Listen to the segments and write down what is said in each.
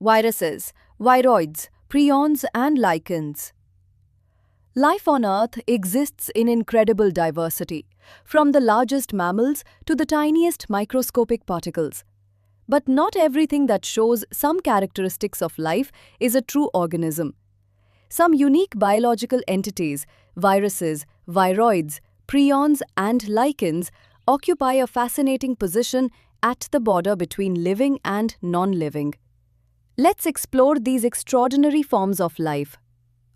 Viruses, viroids, prions, and lichens. Life on Earth exists in incredible diversity, from the largest mammals to the tiniest microscopic particles. But not everything that shows some characteristics of life is a true organism. Some unique biological entities, viruses, viroids, prions, and lichens, occupy a fascinating position at the border between living and non-living. Let's explore these extraordinary forms of life.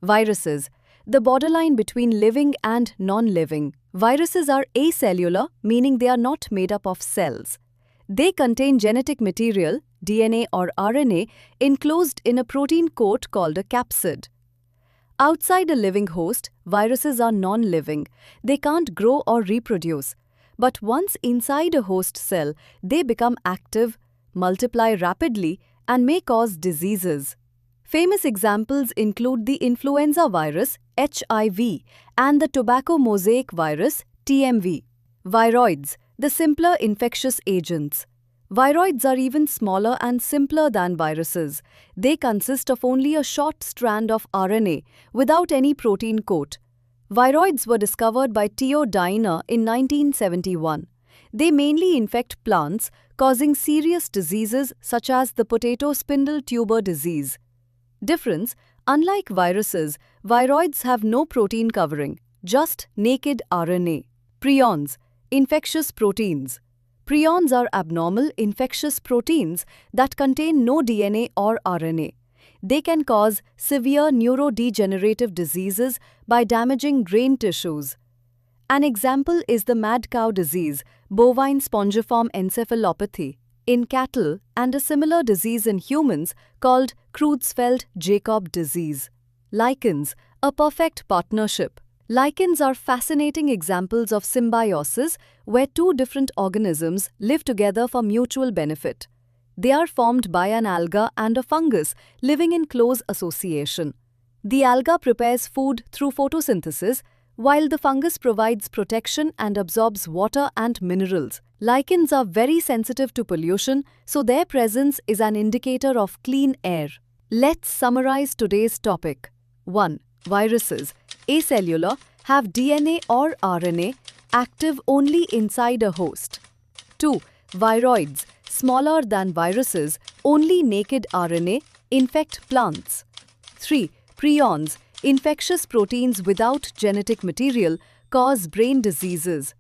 Viruses, the borderline between living and non-living. Viruses are acellular, meaning they are not made up of cells. They contain genetic material, DNA or RNA, enclosed in a protein coat called a capsid. Outside a living host, viruses are non-living. They can't grow or reproduce. But once inside a host cell, they become active, multiply rapidly, and may cause diseases. Famous examples include the influenza virus, HIV, and the tobacco mosaic virus, TMV. Viroids, the simpler infectious agents. Viroids are even smaller and simpler than viruses. They consist of only a short strand of RNA without any protein coat. Viroids were discovered by Theo Diener in 1971. They mainly infect plants, causing serious diseases such as the potato spindle tuber disease. Difference: unlike viruses, viroids have no protein covering, just naked RNA. Prions, infectious proteins. Prions are abnormal infectious proteins that contain no DNA or RNA. They can cause severe neurodegenerative diseases by damaging brain tissues. An example is the mad cow disease, bovine spongiform encephalopathy, in cattle, and a similar disease in humans called Creutzfeldt-Jakob disease. Lichens, a perfect partnership. Lichens are fascinating examples of symbiosis where two different organisms live together for mutual benefit. They are formed by an alga and a fungus living in close association. The alga prepares food through photosynthesis, while the fungus provides protection and absorbs water and minerals. Lichens are very sensitive to pollution, so their presence is an indicator of clean air. Let's summarize today's topic. 1. Viruses, acellular, have DNA or RNA, active only inside a host. 2. Viroids, smaller than viruses, only naked RNA, infect plants. 3. Prions, infectious proteins without genetic material, cause brain diseases.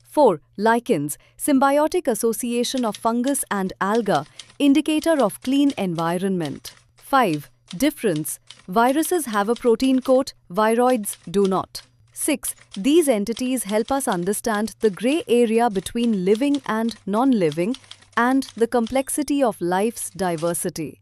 4. Lichens, symbiotic association of fungus and alga, indicator of clean environment. 5. Difference: viruses have a protein coat, viroids do not. 6. These entities help us understand the grey area between living and non-living and the complexity of life's diversity.